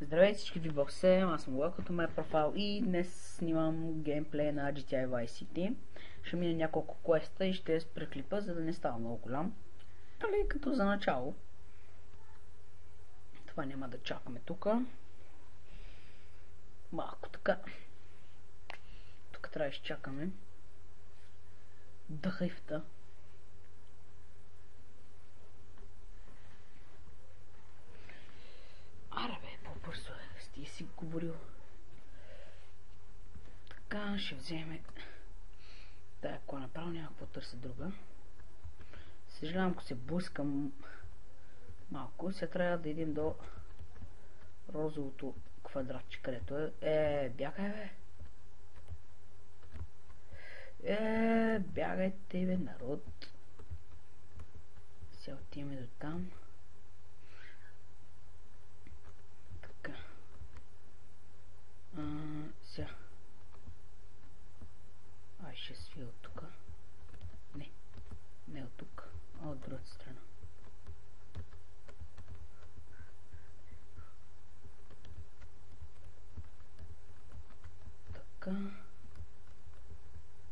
Здравейте всички, Vbox7, аз съм Лък от моя профайл и днес снимам геймплей на GTA Vice City. Ще мина няколко квеста и ще спра клипа, за да не става много голям. Али като за начало. Това няма да чакаме тук. Малко така. Тук трябва да изчакаме. Дъхайфта. Аре бе, по-бързо е, с ти си говорил. Така, ще вземе. Да, ако направо някакво търся друга. Съжалявам, ако се блъскам малко, сега трябва да идем до розовото квадратче, където е. Бягай бе! Бягайте бе, народ! Сега отиваме до там. Така. Сега. Ай, ще свия от тук. Не от тук, а от другата страна. Така.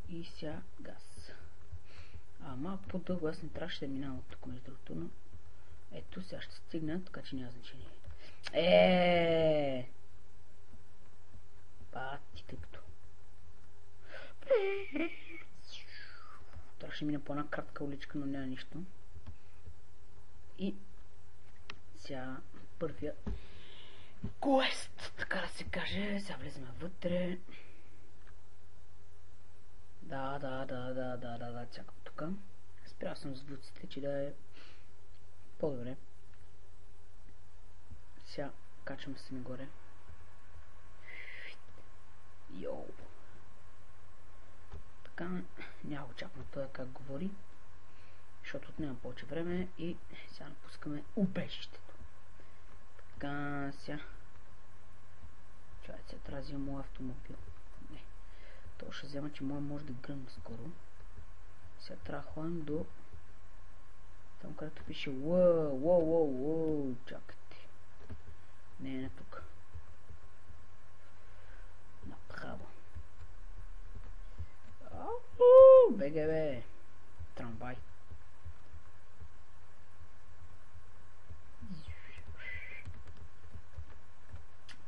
И сега газ. Малко по-дълго, аз не трябваше да минавам от тук, между другото, но ето сега ще стигна, така че няма значение. Пати тъпто. Трябваше мина по една кратка уличка, но няма нищо. И сега първия квест, така да се каже. Сега влезем вътре. Да, чакам тук. Спрял съм звуците, че да е по-добре. Сега качвам се нагоре. Йоу. Така, няма го чакам това как говори, защото отнема повече време и сега напускаме убежището. Така, сега. Чакайте, трябва да взема моят автомобил. Не. То ще взема, че моят може да гръмне скоро. Сега трябва да ходим до там, където пише Уоу, чакайте. Не тук. Направо. Беге бе! Трамвай.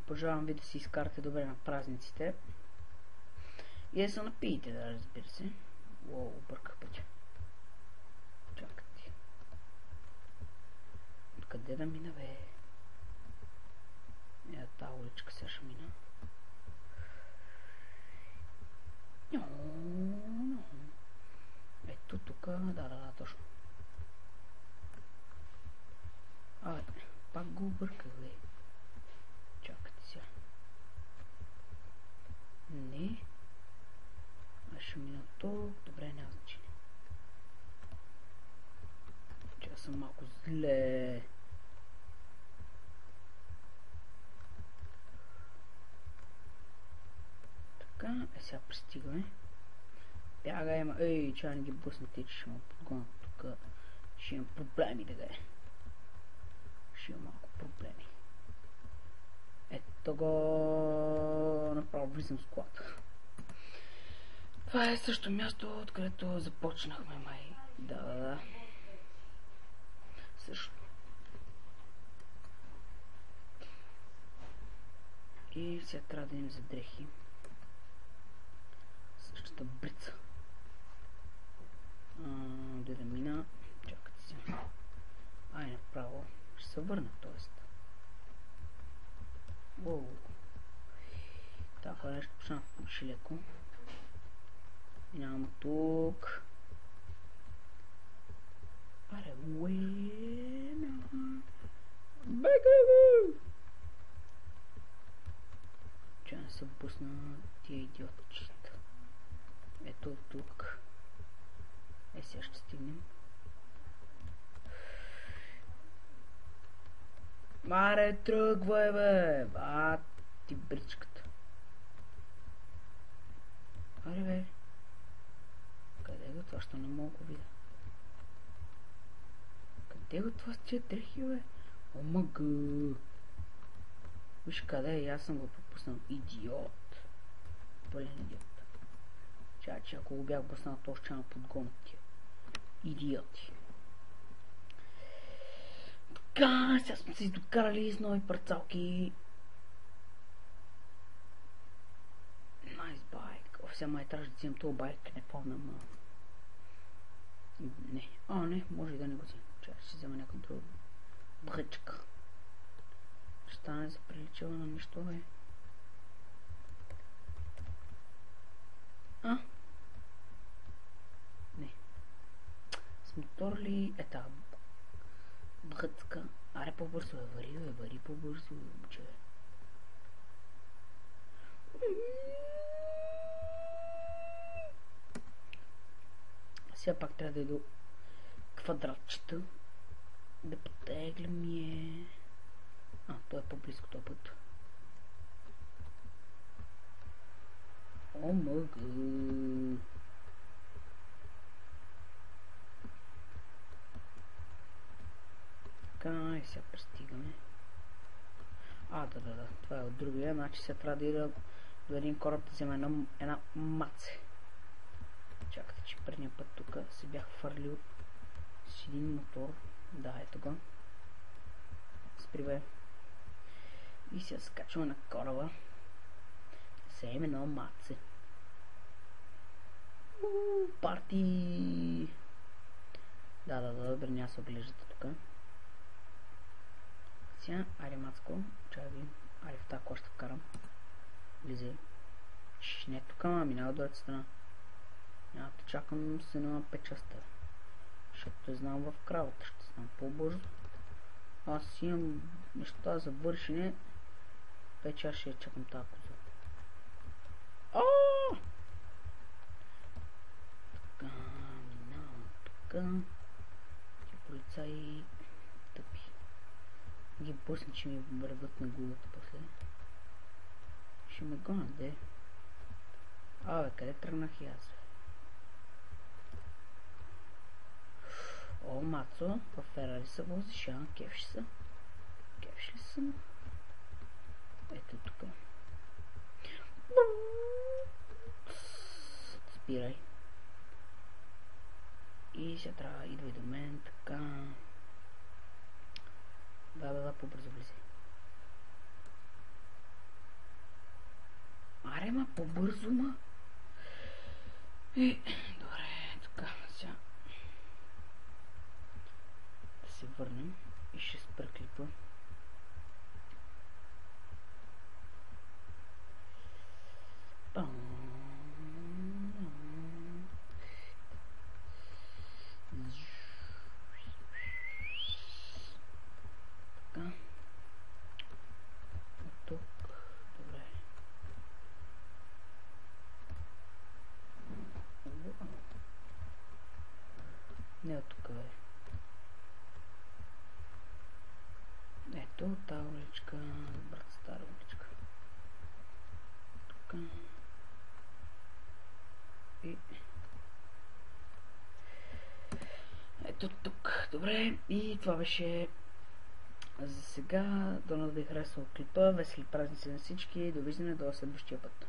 Пожелавам ви да си изкарате добре на празниците. И да се напиете, да, разбира се. Обърках пътя. Чакайте. Откъде да мина, бе? Тази уличка сега ще мина. Ето тук, да, точно. Пак го обърках, бе. Чакайте сега. Не. Аз ще мина тук. Добре, няма значение. Че аз съм малко зле. Така, сега пристигаме. Бягай, чай не ги блъснете, че ще ме подгонят тук. Ще имам проблеми, да е. Ще имам малко проблеми. Ето го. Направо влизам в склад. Това е също място, откъдето започнахме, май. Да. Също. И сега трябва да им за дрехи. Същата брица. Де да мина? Чакайте си. Направо. Ще се върна, т.е. Това нещо почна да включи леко. Минавам тук. Аре, бегай! Че не се пусна тия идиотчета. Ето тук. Сега ще стигнем. Маре, тръгвай, бе! Ти бричката. Аре, бе. Къде го това? Що не мога да видя? Къде го това с тия дрехи, бе? Омага! Виж къде е, аз съм го пропуснал. Идиот. Пълен идиот. Че ако го бях бъснал, то ще подгонят тия. Идиоти. Така, сега сме се издокарали с нови парцалки. Найс байк. Сега май трябваше да вземем този байк, не помня, но... Не. Не, може и да не го вземем. Чакай, ще взема някой друг бръчка. Ще стане за приличава на нищо, бе. Не. С мотор ли е тази бръцка? Аре по-бързо вари по-бързо, че. Сега пак трябва да е до квадратчета. Да потеглям е... той е по-близко този път. О, мъга. Така, и сега пристигаме. Да. Това е от другия, значи сега трябва да ида до един кораб да взема една маце. Чакайте, че предния път тук се бях фърлил с един мотор. Да, ето го. Спри, бе. И сега скачваме на кораба. Вземем едно маце. Парти! Да, добре, няма се оглеждате тук. Сега, айде мацко, чай ви. Айде в тази кола ще вкарам. Влизай. Не тук, минава до другата страна. Няма да чакам се на 5 часа. Защото те знам в кравата, ще знам по-бързо. Аз имам неща за вършене. 5 часа ще я чакам тази коза. Така, минавам тук. Ти полицаи тъпи. Ги бъсни, че ми върват на главата после. Ще ме гонят, де. Къде тръгнах и аз? Мацо, в Ферари се возиш, кефши са. Кефши ли съм? Ето тук. Спирай. И сега трябва идва и до мен, така. Да, по-бързо влизай. Аре, по-бързо, Добре, така, сега. Да се върнем и ще спра клипа. Така. От тук. Добре. Не от тук, бе. Ето тази уличка, брат, стара уличка. Тук. И... ето тук. Добре. И това беше за сега. Дано да ви харесва клипа. Весели празници на всички. Довиждане до следващия път.